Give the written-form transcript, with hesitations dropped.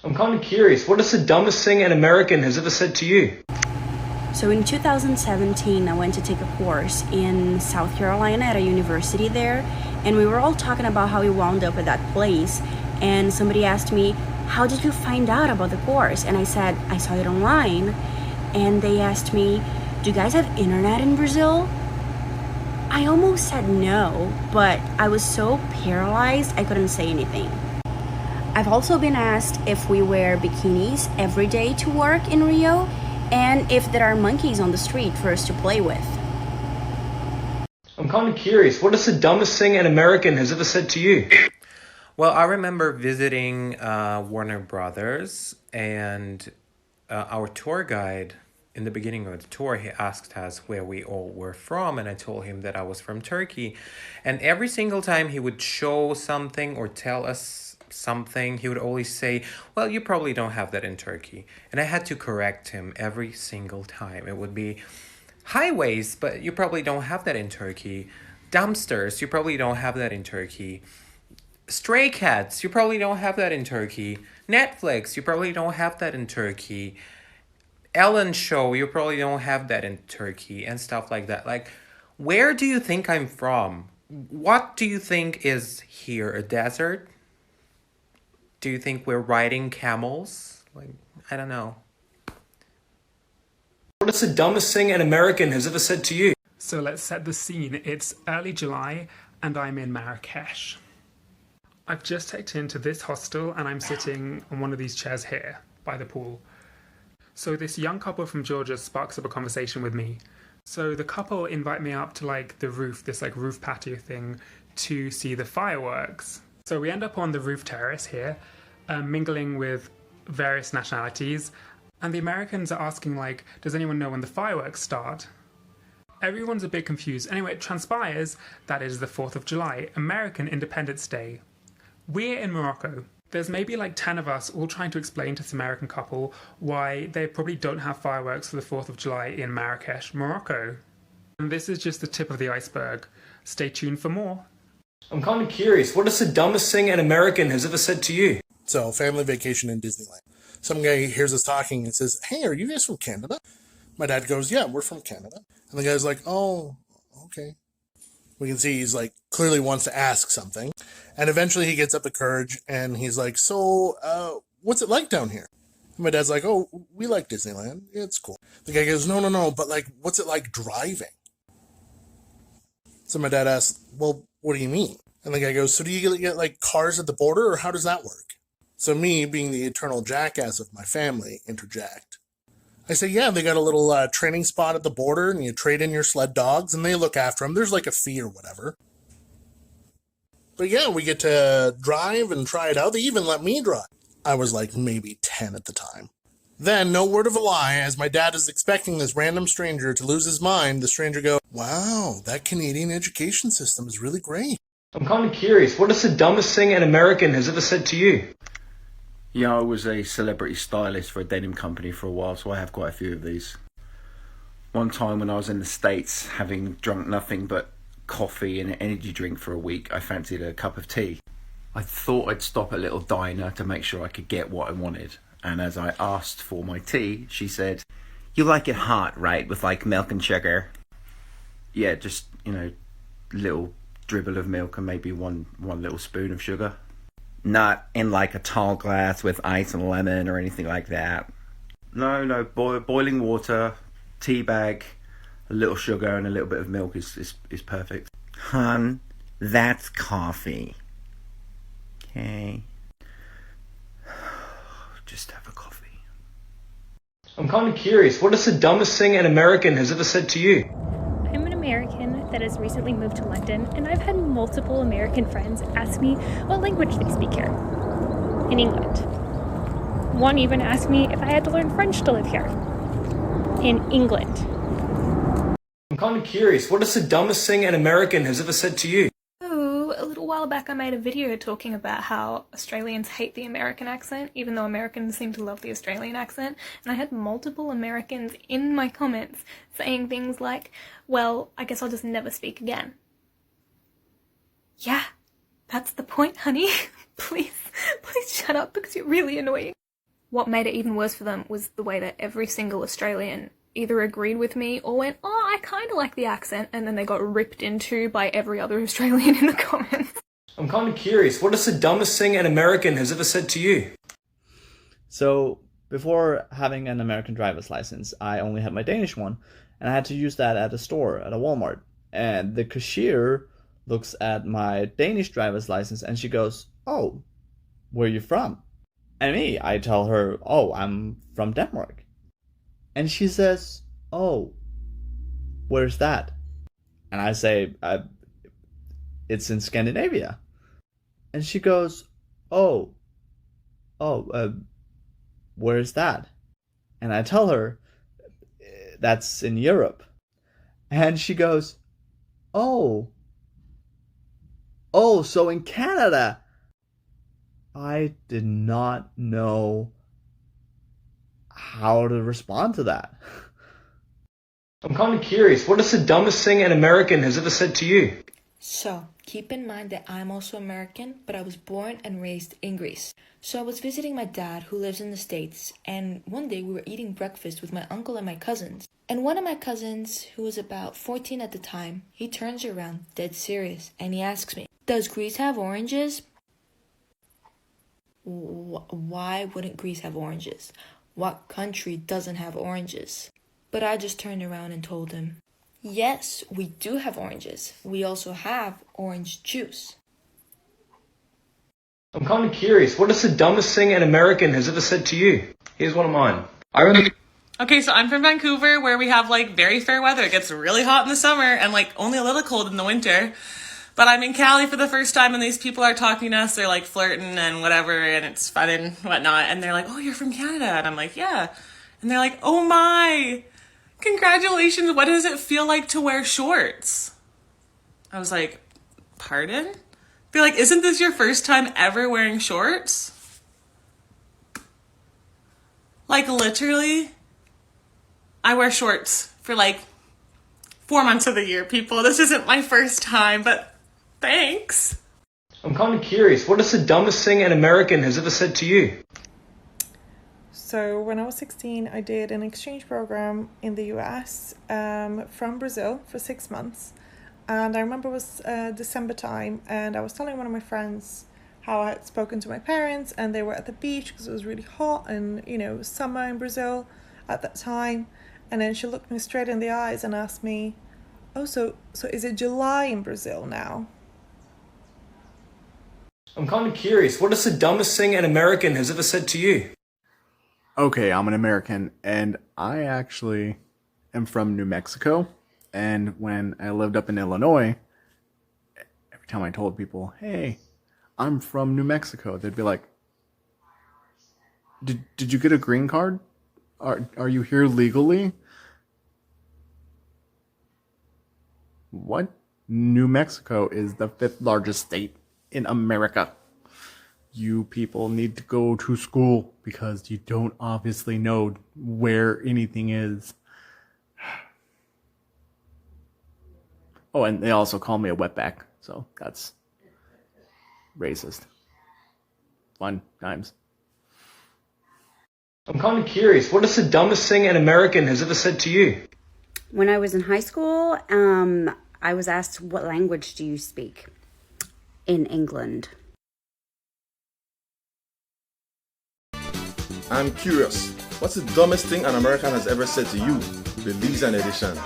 I'm kind of curious, what is the dumbest thing an American has ever said to you? So in 2017, I went to take a course in South Carolina at a university there, and we were all talking about how we wound up at that place, and somebody asked me, how did you find out about the course? And I said, I saw it online, and they asked me, do you guys have internet in Brazil? I almost said no, but I was so paralyzed I couldn't say anything. I've also been asked if we wear bikinis every day to work in Rio, and if there are monkeys on the street for us to play with. I'm kind of curious, what is the dumbest thing an American has ever said to you? Well, I remember visiting Warner Brothers, and our tour guide, in the beginning of the tour, he asked us where we all were from, and I told him that I was from Turkey. And every single time he would show something or tell us something, he would always say, well, you probably don't have that in Turkey. And I had to correct him every single time. It would be highways, but you probably don't have that in Turkey. Dumpsters, you probably don't have that in Turkey. Stray cats, you probably don't have that in Turkey. Netflix, you probably don't have that in Turkey. Ellen show, you probably don't have that in Turkey, and stuff like that. Like, where do you think I'm from? What do you think is here? A desert? Do you think we're riding camels? Like, I don't know. What is the dumbest thing an American has ever said to you? So let's set the scene. It's early July and I'm in Marrakesh. I've just checked into this hostel and I'm sitting on one of these chairs here by the pool. So this young couple from Georgia sparks up a conversation with me. So the couple invite me up to the roof, this roof patio thing, to see the fireworks. So we end up on the roof terrace here, mingling with various nationalities, and the Americans are asking does anyone know when the fireworks start? Everyone's a bit confused. Anyway, it transpires that it is the 4th of July, American Independence Day. We're in Morocco. There's maybe 10 of us all trying to explain to this American couple why they probably don't have fireworks for the 4th of July in Marrakesh, Morocco. And this is just the tip of the iceberg. Stay tuned for more. I'm kind of curious, what is the dumbest thing an American has ever said to you? So, family vacation in Disneyland. Some guy hears us talking and says, hey, are you guys from Canada? My dad goes, yeah, we're from Canada. And the guy's like, oh, okay. We can see he's clearly wants to ask something. And eventually he gets up the courage and he's like, so, what's it like down here? And my dad's like, oh, we like Disneyland. Yeah, it's cool. The guy goes, no, but what's it like driving? So my dad asks, well, what do you mean? And the guy goes, so do you get cars at the border, or how does that work? So me, being the eternal jackass of my family, interject. I say, yeah, they got a little training spot at the border, and you trade in your sled dogs, and they look after them. There's a fee or whatever. But yeah, we get to drive and try it out. They even let me drive. I was maybe 10 at the time. Then, no word of a lie, as my dad is expecting this random stranger to lose his mind, the stranger goes, wow, that Canadian education system is really great. I'm kind of curious, what is the dumbest thing an American has ever said to you? Yeah, I was a celebrity stylist for a denim company for a while, so I have quite a few of these. One time when I was in the States, having drunk nothing but coffee and an energy drink for a week, I fancied a cup of tea. I thought I'd stop at a little diner to make sure I could get what I wanted. And as I asked for my tea, she said, you like it hot, right? With milk and sugar? Yeah, just, little dribble of milk and maybe one little spoon of sugar. Not in a tall glass with ice and lemon or anything like that. No, boiling water, tea bag, a little sugar and a little bit of milk is perfect. Hun, that's coffee. Okay. Just have a coffee. I'm kind of curious, what is the dumbest thing an American has ever said to you? I'm an American that has recently moved to London, and I've had multiple American friends ask me what language they speak here. In England. One even asked me if I had to learn French to live here. In England. I'm kind of curious, what is the dumbest thing an American has ever said to you? A little while back I made a video talking about how Australians hate the American accent, even though Americans seem to love the Australian accent, and I had multiple Americans in my comments saying things like, well, I guess I'll just never speak again. Yeah, that's the point, honey. Please shut up because you're really annoying. what made it even worse for them was the way that every single Australian either agreed with me or went, oh, I kind of like the accent, and then they got ripped into by every other Australian in the comments. I'm kind of curious, what is the dumbest thing an American has ever said to you? So before having an American driver's license, I only had my Danish one, and I had to use that at a store, at a Walmart. And the cashier looks at my Danish driver's license and she goes, oh, where are you from? And I tell her, oh, I'm from Denmark. And she says, oh, where's that? And I say, it's in Scandinavia. And she goes, oh, where's that? And I tell her, that's in Europe. And she goes, oh, so in Canada. I did not know how to respond to that. I'm kind of curious, what is the dumbest thing an American has ever said to you? So, keep in mind that I'm also American, but I was born and raised in Greece. So I was visiting my dad who lives in the States, and one day we were eating breakfast with my uncle and my cousins. And one of my cousins, who was about 14 at the time, he turns around, dead serious, and he asks me, does Greece have oranges? Why wouldn't Greece have oranges? What country doesn't have oranges? But I just turned around and told him, yes, we do have oranges. We also have orange juice. I'm kind of curious, what is the dumbest thing an American has ever said to you? Here's one of mine. Okay, so I'm from Vancouver, where we have very fair weather. It gets really hot in the summer and only a little cold in the winter. But I'm in Cali for the first time, and these people are talking to us. They're flirting and whatever, and it's fun and whatnot. And they're like, oh, you're from Canada. And I'm like, yeah. And they're like, oh my, congratulations. What does it feel like to wear shorts? I was like, pardon? They're like, isn't this your first time ever wearing shorts? Literally, I wear shorts for 4 months of the year, people. This isn't my first time, but thanks. I'm kind of curious, what is the dumbest thing an American has ever said to you? So when I was 16, I did an exchange program in the US from Brazil for 6 months. And I remember it was December time, and I was telling one of my friends how I had spoken to my parents, and they were at the beach because it was really hot and, it was summer in Brazil at that time. And then she looked me straight in the eyes and asked me, oh, so is it July in Brazil now? I'm kind of curious, what is the dumbest thing an American has ever said to you? Okay, I'm an American, and I actually am from New Mexico. And when I lived up in Illinois, every time I told people, hey, I'm from New Mexico, they'd be like, did you get a green card? Are you here legally? What? New Mexico is the 5th largest state in America. You people need to go to school because you don't obviously know where anything is. Oh, and they also call me a wetback, so that's racist. Fun times. I'm kind of curious, what is the dumbest thing an American has ever said to you? When I was in high school, I was asked, what language do you speak in England? I'm curious, what's the dumbest thing an American has ever said to you? Release an edition.